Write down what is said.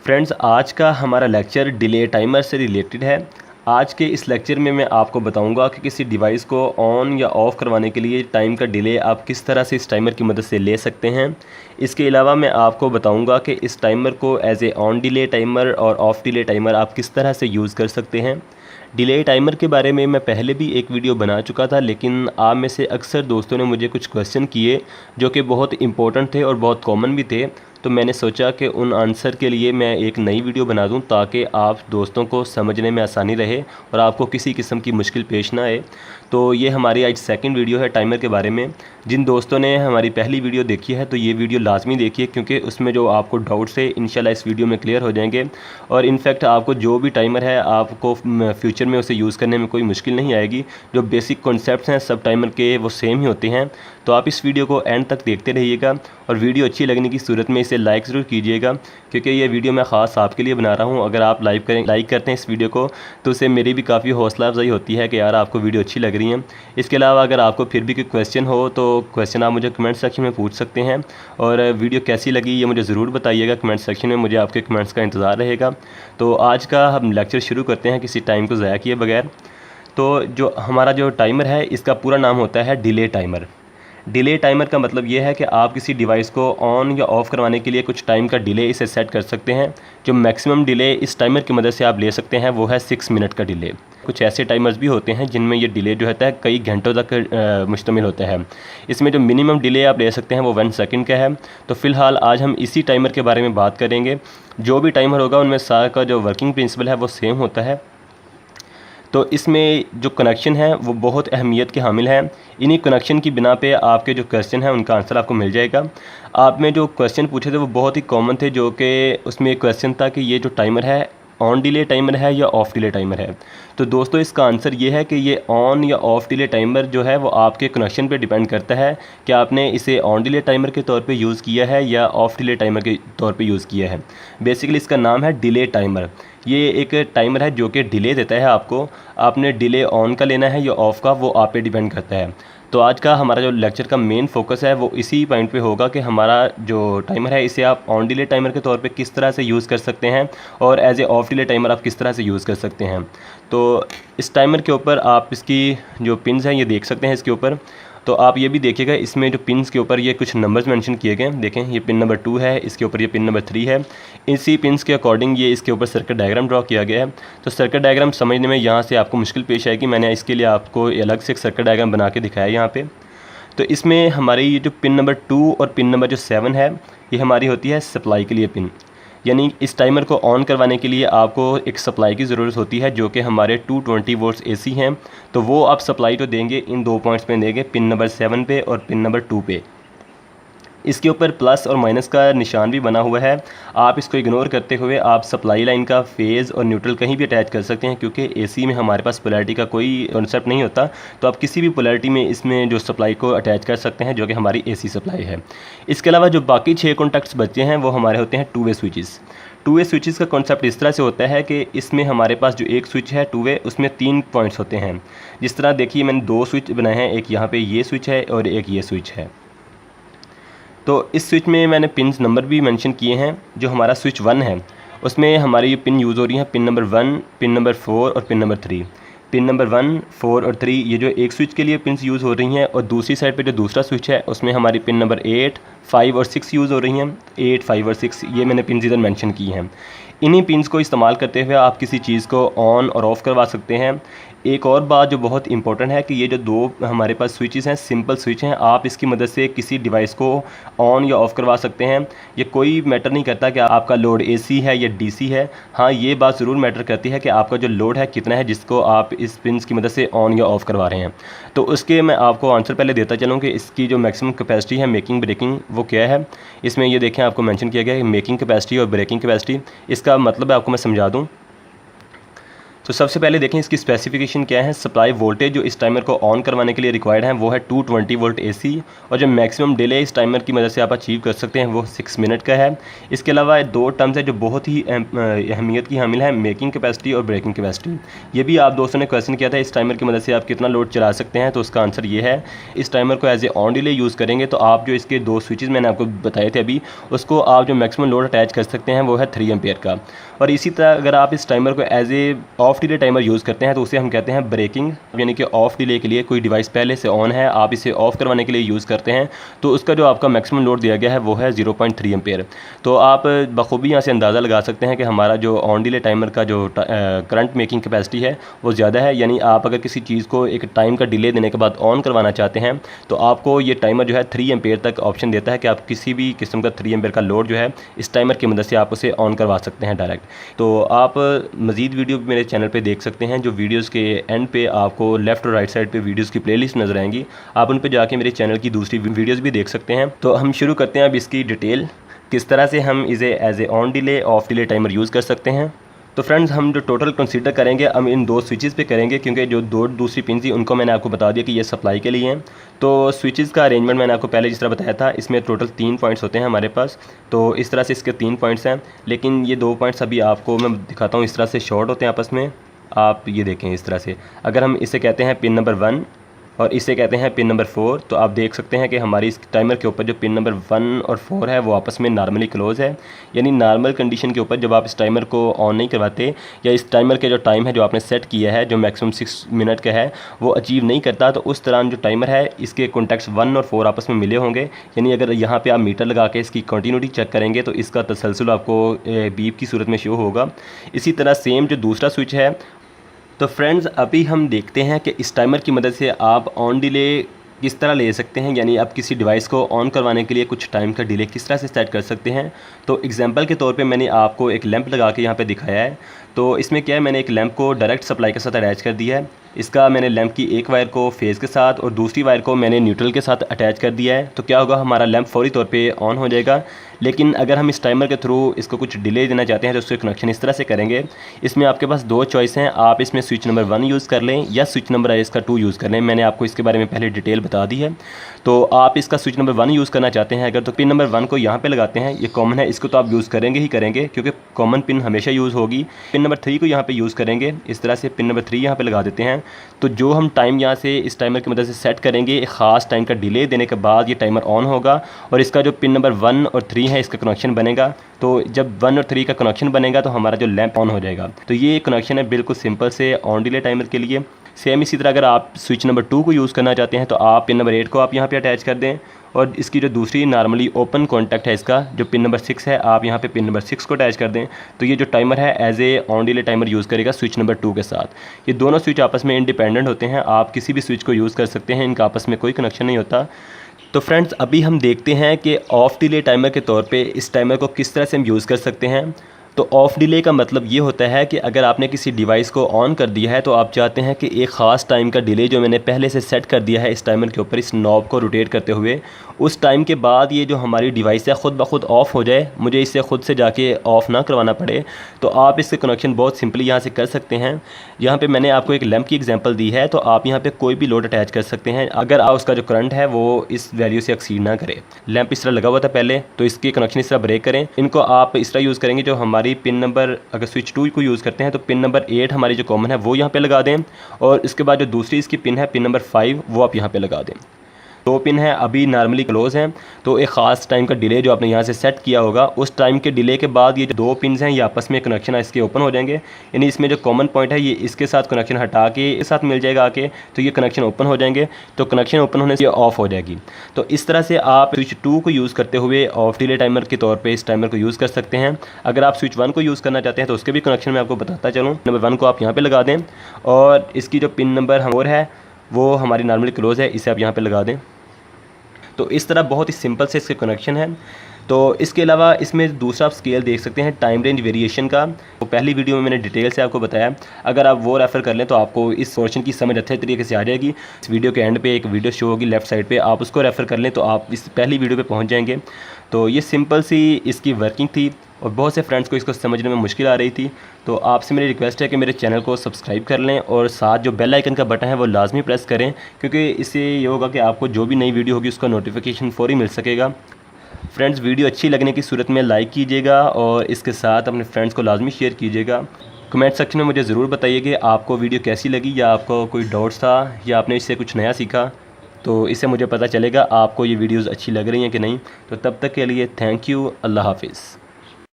Friends, आज का हमारा लेक्चर डिले टाइमर से रिलेटेड है। आज के इस लेक्चर में मैं आपको बताऊंगा कि किसी डिवाइस को ऑन या ऑफ़ करवाने के लिए टाइम का डिले आप किस तरह से इस टाइमर की मदद से ले सकते हैं। इसके अलावा मैं आपको बताऊंगा कि इस टाइमर को as a on delay timer और ऑफ़ डिले टाइमर आप किस तरह से यूज़ कर सकते हैं। डिले टाइमर के बारे में मैं पहले भी एक वीडियो बना चुका था, लेकिन आप में से अक्सर दोस्तों ने मुझे कुछ क्वेश्चन किए जो कि बहुत इंपॉर्टेंट थे और बहुत कॉमन भी थे। तो मैंने सोचा कि उन आंसर के लिए मैं एक नई वीडियो बना दूं ताकि आप दोस्तों को समझने में आसानी रहे और आपको किसी किस्म की मुश्किल पेश ना आए। तो ये हमारी आज सेकंड वीडियो है टाइमर के बारे में। जिन दोस्तों ने हमारी पहली वीडियो देखी है तो ये वीडियो लाजमी देखिए, क्योंकि उसमें जो आपको डाउट्स है इंशाल्लाह इस वीडियो में क्लियर हो जाएंगे। और इनफैक्ट आपको जो भी टाइमर है आपको फ्यूचर में उसे यूज़ करने में कोई मुश्किल नहीं आएगी। जो बेसिक कॉन्सेप्ट्स हैं सब टाइमर के वो सेम ही होते हैं। तो आप इस वीडियो को एंड तक देखते रहिएगा और वीडियो अच्छी लगने की सूरत में इसे लाइक ज़रूर कीजिएगा, क्योंकि ये वीडियो मैं ख़ास आपके लिए बना रहा हूँ। अगर आप लाइक करते हैं इस वीडियो को तो उससे मेरी भी काफ़ी हौसला अफजाई होती है कि यार आपको वीडियो अच्छी लग रही है। इसके अलावा अगर आपको फिर भी कोई क्वेश्चन हो तो क्वेश्चन आप मुझे कमेंट सेक्शन में पूछ सकते हैं। और वीडियो कैसी लगी ये मुझे ज़रूर बताइएगा कमेंट सेक्शन में, मुझे आपके कमेंट्स का इंतज़ार रहेगा। तो आज का हम लेक्चर शुरू करते हैं किसी टाइम को ज़ाया किए बगैर। तो जो हमारा जो टाइमर है इसका पूरा नाम होता है डिले टाइमर। डिले टाइमर का मतलब ये है कि आप किसी डिवाइस को ऑन या ऑफ़ करवाने के लिए कुछ टाइम का डिले इसे सेट कर सकते हैं। जो मैक्सिमम डिले इस टाइमर की मदद से आप ले सकते हैं वो है 6 मिनट का डिले। कुछ ऐसे टाइमर्स भी होते हैं जिनमें ये डिले जो होता है कई घंटों तक मुश्तमिल होता है। इसमें जो मिनिमम डिले आप ले सकते हैं वो 1 सेकंड का है। तो फ़िलहाल आज हम इसी टाइमर के बारे में बात करेंगे। जो भी टाइमर होगा उनमें सारा का जो वर्किंग प्रिंसिपल है वो सेम होता है। तो इसमें जो कनेक्शन है वो बहुत अहमियत के हामिल है। इन्हीं कनेक्शन की बिना पे आपके जो क्वेश्चन है उनका आंसर आपको मिल जाएगा। आप में जो क्वेश्चन पूछे थे वो बहुत ही कॉमन थे, जो कि उसमें एक क्वेश्चन था कि ये जो टाइमर है ऑन डिले टाइमर है या ऑफ़ डिले टाइमर है। तो दोस्तों इसका आंसर ये है कि ये ऑन या ऑफ़ डिले टाइमर जो है वो आपके कनेक्शन पे डिपेंड करता है कि आपने इसे ऑन डिले टाइमर के तौर पे यूज़ किया है या ऑफ़ डिले टाइमर के तौर पे यूज़ किया है। बेसिकली इसका नाम है डिले टाइमर। ये एक टाइमर है जो कि डिले देता है आपको। आपने डिले ऑन का लेना है या ऑफ़ का, वो आप पे डिपेंड करता है। तो आज का हमारा जो लेक्चर का मेन फोकस है वो इसी पॉइंट पे होगा कि हमारा जो टाइमर है इसे आप ऑन डिले टाइमर के तौर पे किस तरह से यूज़ कर सकते हैं और as a off delay timer आप किस तरह से यूज़ कर सकते हैं। तो इस टाइमर के ऊपर आप इसकी जो पिन्स हैं ये देख सकते हैं इसके ऊपर। तो आप ये भी देखिएगा इसमें जो पिन्स के ऊपर ये कुछ नंबर्स मेंशन किए गए हैं। देखें ये पिन नंबर 2 है, इसके ऊपर ये पिन नंबर 3 है। इसी पिन्स के अकॉर्डिंग ये इसके ऊपर सर्किट डायग्राम ड्रॉ किया गया है। तो सर्किट डायग्राम समझने में यहाँ से आपको मुश्किल पेश आएगी। मैंने इसके लिए आपको अलग से एक सर्किट डायग्राम बना के दिखाया है यहाँ पे। तो इसमें हमारी ये जो पिन नंबर 2 और पिन नंबर जो 7 है ये हमारी होती है सप्लाई के लिए पिन। यानी इस टाइमर को ऑन करवाने के लिए आपको एक सप्लाई की ज़रूरत होती है जो कि हमारे 220 वोल्ट्स AC हैं। तो वो आप सप्लाई तो देंगे इन 2 पॉइंट्स पे देंगे, पिन नंबर 7 पे और पिन नंबर 2 पे। इसके ऊपर प्लस और माइनस का निशान भी बना हुआ है। आप इसको इग्नोर करते हुए आप सप्लाई लाइन का फेज़ और न्यूट्रल कहीं भी अटैच कर सकते हैं, क्योंकि AC में हमारे पास पोलैरिटी का कोई कॉन्सेप्ट नहीं होता। तो आप किसी भी पोलैरिटी में इसमें जो सप्लाई को अटैच कर सकते हैं जो कि हमारी AC सप्लाई है। इसके अलावा जो बाकी 6 कॉन्टैक्ट्स बचे हैं वो हमारे होते हैं 2 वे स्विचेस। 2 वे स्विचेस का कॉन्सेप्ट इस तरह से होता है कि इसमें हमारे पास जो एक स्विच है 2 वे उसमें 3 पॉइंट्स होते हैं। जिस तरह देखिए मैंने 2 स्विच बनाए हैं, एक यहाँ पे ये स्विच है और एक ये स्विच है। तो इस स्विच में मैंने पिन्स नंबर भी मेंशन किए हैं। जो हमारा स्विच 1 है उसमें हमारी ये पिन यूज़ हो रही हैं, पिन नंबर 1, पिन नंबर 4 और पिन नंबर 3। पिन नंबर 1, 4 और 3 ये जो एक स्विच के लिए पिन्स यूज़ हो रही हैं, और दूसरी साइड पे जो दूसरा स्विच है उसमें हमारी पिन नंबर 8, 5 और 6 यूज़ हो रही हैं। 8, 5 और 6 ये मैंने पिन्स इधर मेंशन की हैं। इन्हीं पिन्स को इस्तेमाल करते हुए आप किसी चीज़ को ऑन और ऑफ़ करवा सकते हैं। एक और बात जो बहुत इंपॉर्टेंट है कि ये जो 2 हमारे पास स्विचेस हैं सिंपल स्विच हैं, आप इसकी मदद से किसी डिवाइस को ऑन या ऑफ़ करवा सकते हैं। ये कोई मैटर नहीं करता कि आपका लोड AC है या DC है। हाँ, ये बात ज़रूर मैटर करती है कि आपका जो लोड है कितना है जिसको आप इस पिन्स की मदद से ऑन या ऑफ़ करवा रहे हैं। तो उसके मैं आपको आंसर पहले देता चलूँ कि इसकी जो मैक्सिमम कैपेसिटी है मेकिंग ब्रेकिंग वो क्या है। इसमें ये देखें आपको मेंशन किया गया है मेकिंग कैपेसिटी और ब्रेकिंग कैपेसिटी। इसका मतलब आपको मैं समझा दूँ। तो सबसे पहले देखें इसकी स्पेसिफिकेशन क्या है। सप्लाई वोल्टेज जो इस टाइमर को ऑन करवाने के लिए रिक्वायर्ड है वो है 220 वोल्ट AC, और जो मैक्सिमम डिले इस टाइमर की मदद से आप अचीव कर सकते हैं वो 6 मिनट का है। इसके अलावा दो टर्म्स है जो बहुत ही अहमियत की हामिल है, मेकिंग कैपेसिटी और ब्रेकिंग कैपेसिटी। ये भी आप दोस्तों ने क्वेश्चन किया था इस टाइमर की मदद से आप कितना लोड चला सकते हैं, तो उसका आंसर ये है। इस टाइमर को as a on delay use करेंगे तो आप जो इसके दो स्विचेस मैंने आपको बताए थे अभी, उसको आप जो मैक्सिमम लोड अटैच कर सकते हैं वो है 3 एम्पेयर का। और इसी तरह अगर आप इस टाइमर को as a off delay timer use करते हैं तो उसे हम कहते हैं ब्रेकिंग, यानी कि ऑफ डिले के लिए कोई डिवाइस पहले से ऑन है, आप इसे ऑफ करवाने के लिए यूज़ करते हैं तो उसका जो आपका मैक्सिमम लोड दिया गया है वो है 0.3 एम्पेयर। तो आप बखूबी यहाँ से अंदाज़ा लगा सकते हैं कि हमारा जो ऑन डिले टाइमर का जो करंट मेकिंग कैपेसिटी है वो ज़्यादा है। यानी आप अगर किसी चीज़ को एक टाइम का डिले देने के बाद ऑन करवाना चाहते हैं तो आपको ये टाइमर जो है 3 एम्पेयर तक ऑप्शन देता है कि आप किसी भी किस्म का 3 एम्पेयर का लोड जो है इस टाइमर की मदद से आप उसे ऑन करवा सकते हैं डायरेक्ट। तो आप मज़ीद वीडियो मेरे चैनल पे देख सकते हैं, जो वीडियोस के एंड पे आपको लेफ़्ट और राइट साइड पे वीडियोस की प्लेलिस्ट नज़र आएंगी, आप उन पे जाके मेरे चैनल की दूसरी वीडियोस भी देख सकते हैं। तो हम शुरू करते हैं अब इसकी डिटेल, किस तरह से हम इसे as a on delay off delay timer use कर सकते हैं। तो फ्रेंड्स हम जो टोटल कंसीडर करेंगे हम इन दो स्विचेस पे करेंगे, क्योंकि जो दो दूसरी पिन थी उनको मैंने आपको बता दिया कि ये सप्लाई के लिए हैं। तो स्विचेस का अरेंजमेंट मैंने आपको पहले जिस तरह बताया था, इसमें टोटल 3 पॉइंट्स होते हैं हमारे पास। तो इस तरह से इसके 3 पॉइंट्स हैं, लेकिन ये 2 पॉइंट्स अभी आपको मैं दिखाता हूँ, इस तरह से शॉर्ट होते हैं आपस में। आप ये देखें इस तरह से, अगर हम इसे कहते हैं पिन नंबर 1 और इसे कहते हैं पिन नंबर 4, तो आप देख सकते हैं कि हमारी इस टाइमर के ऊपर जो पिन नंबर 1 और 4 है वो आपस में नॉर्मली क्लोज़ है। यानी नॉर्मल कंडीशन के ऊपर जब आप इस टाइमर को ऑन नहीं करवाते या इस टाइमर के जो टाइम है जो आपने सेट किया है जो मैक्सिमम 6 मिनट का है वो अचीव नहीं करता, तो उस दौरान जो टाइमर है इसके कॉन्टैक्ट्स 1 और 4 आपस में मिले होंगे। यानी अगर यहाँ पर आप मीटर लगा के इसकी कंटिन्यूटी चेक करेंगे तो इसका तसलसल आपको बीप की सूरत में शो होगा। इसी तरह सेम जो दूसरा स्विच है, तो फ्रेंड्स अभी हम देखते हैं कि इस टाइमर की मदद से आप ऑन डिले किस तरह ले सकते हैं, यानी आप किसी डिवाइस को ऑन करवाने के लिए कुछ टाइम का डिले किस तरह से सेट कर सकते हैं। तो एग्जांपल के तौर पे मैंने आपको एक लैंप लगा के यहाँ पे दिखाया है। तो इसमें क्या है, मैंने एक लैंप को डायरेक्ट सप्लाई के साथ अटैच कर दिया है। इसका मैंने लैंप की एक वायर को फेज़ के साथ और दूसरी वायर को मैंने न्यूट्रल के साथ अटैच कर दिया है। तो क्या होगा, हमारा लैंप फौरी तौर पे ऑन हो जाएगा। लेकिन अगर हम इस टाइमर के थ्रू इसको कुछ डिले देना चाहते हैं तो उसके कनेक्शन इस तरह से करेंगे। इसमें आपके पास दो चॉइस हैं, आप इसमें स्विच नंबर 1 यूज़ कर लें या स्विच नंबर इसका 2 यूज़ कर लें। मैंने आपको इसके बारे में पहले डिटेल बता दी है। तो आप इसका स्विच नंबर 1 यूज़ करना चाहते हैं अगर, तो पिन नंबर 1 को यहाँ पे लगाते हैं, ये कॉमन है, इसको तो आप यूज़ करेंगे ही करेंगे क्योंकि कॉमन पिन हमेशा यूज़ होगी। पिन नंबर 3 को यहाँ पे यूज़ करेंगे, इस तरह से पिन नंबर 3 यहाँ पे लगा देते हैं। तो जो हम टाइम यहाँ से इस टाइमर की मदद से सेट करेंगे, एक ख़ास टाइम का डिले देने के बाद ये टाइमर ऑन होगा और इसका जो पिन नंबर 1 और 3 है इसका कनेक्शन बनेगा। तो जब 1 और 3 का कनेक्शन बनेगा तो हमारा जो लैंप ऑन हो जाएगा। तो ये कनेक्शन है बिल्कुल सिंपल से ऑन डिले टाइमर के लिए। सेम इसी तरह अगर आप स्विच नंबर 2 को यूज़ करना चाहते हैं तो आप पिन नंबर 8 को आप यहाँ पे अटैच कर दें और इसकी जो दूसरी नॉर्मली ओपन कॉन्टैक्ट है इसका जो पिन नंबर 6 है, आप यहाँ पे पिन नंबर 6 को अटैच कर दें। तो ये जो टाइमर है as a on delay timer use करेगा स्विच नंबर 2 के साथ। ये दोनों स्विच आपस में इंडिपेंडेंट होते हैं, आप किसी भी स्विच को यूज़ कर सकते हैं, इनका आपस में कोई कनेक्शन नहीं होता। तो फ्रेंड्स अभी हम देखते हैं कि ऑफ डिले टाइमर के तौर पे इस टाइमर को किस तरह से हम यूज़ कर सकते हैं। तो ऑफ डिले का मतलब ये होता है कि अगर आपने किसी डिवाइस को ऑन कर दिया है तो आप चाहते हैं कि एक ख़ास टाइम का डिले जो मैंने पहले से सेट कर दिया है इस टाइमर के ऊपर इस नॉब को रोटेट करते हुए, उस टाइम के बाद ये जो हमारी डिवाइस है ख़ुद ब खुद ऑफ़ हो जाए, मुझे इसे ख़ुद से जाके ऑफ़ ना करवाना पड़े। तो आप इसके कनेक्शन बहुत सिंपली यहाँ से कर सकते हैं। यहाँ पे मैंने आपको एक लैंप की एग्जांपल दी है, तो आप यहाँ पे कोई भी लोड अटैच कर सकते हैं अगर आप उसका जो करंट है वो इस वैल्यू से एक्सीड ना करे। लैंप इस तरह लगा हुआ था पहले, तो इसके कनेक्शन इस तरह ब्रेक करें। इनको आप इस तरह यूज़ करेंगे, जो हमारी पिन नंबर अगर स्विच 2 को यूज़ करते हैं तो पिन नंबर 8 हमारी जो कॉमन है वो यहाँ पे लगा दें और इसके बाद जो दूसरी इसकी पिन है पिन नंबर 5 वो आप यहाँ पे लगा दें। 2 पिन है अभी नॉर्मली क्लोज़ हैं, तो एक ख़ास टाइम का डिले जो आपने यहाँ से सेट किया होगा उस टाइम के डिले के बाद ये जो 2 पिन्स हैं ये आपस में कनेक्शन है इसके ओपन हो जाएंगे। यानी इसमें जो कॉमन पॉइंट है ये इसके साथ कनेक्शन हटा के इस साथ मिल जाएगा आके, तो ये कनेक्शन ओपन हो जाएंगे। तो कनेक्शन ओपन होने से ये ऑफ़ हो जाएगी। तो इस तरह से आप स्विच 2 को यूज़ करते हुए ऑफ डिले टाइमर के तौर पर इस टाइमर को यूज़ कर सकते हैं। अगर आप स्विच 1 को यूज़ करना चाहते हैं तो उसके भी कनेक्शन मैं आपको बताता चलूँ। नंबर 1 को आप यहाँ पर लगा दें और इसकी जो पिन नंबर और है वो हमारी नॉर्मली क्लोज़ है, इसे आप यहाँ पर लगा दें। तो इस तरह बहुत ही सिंपल से इसके कनेक्शन है। तो इसके अलावा इसमें दूसरा आप स्केल देख सकते हैं टाइम रेंज वेरिएशन का, तो पहली वीडियो में मैंने डिटेल से आपको बताया। अगर आप वो रेफ़र कर लें तो आपको इस पोर्शन की समझ अच्छे तरीके से आ जाएगी। इस वीडियो के एंड पे एक वीडियो शो होगी लेफ़्ट साइड पे, आप उसको रेफ़र कर लें तो आप इस पहली वीडियो पे पहुंच जाएंगे। तो ये सिंपल सी इसकी वर्किंग थी। और बहुत से फ्रेंड्स को इसको समझने में मुश्किल आ रही थी। तो आपसे मेरी रिक्वेस्ट है कि मेरे चैनल को सब्सक्राइब कर लें और साथ जो बेल आइकन का बटन है वो लाजमी प्रेस करें, क्योंकि इससे ये होगा कि आपको जो भी नई वीडियो होगी उसका नोटिफिकेशन फ़ौरी मिल सकेगा। फ्रेंड्स, वीडियो अच्छी लगने की सूरत में लाइक कीजिएगा और इसके साथ अपने फ्रेंड्स को लाजमी शेयर कीजिएगा। कमेंट सेक्शन में मुझे ज़रूर बताइए कि आपको वीडियो कैसी लगी, या आपको कोई डाउट्स था, या आपने इससे कुछ नया सीखा। तो इससे मुझे पता चलेगा आपको ये वीडियोज़ अच्छी लग रही हैं कि नहीं। तो तब तक के लिए थैंक यू। अल्लाह हाफिज़।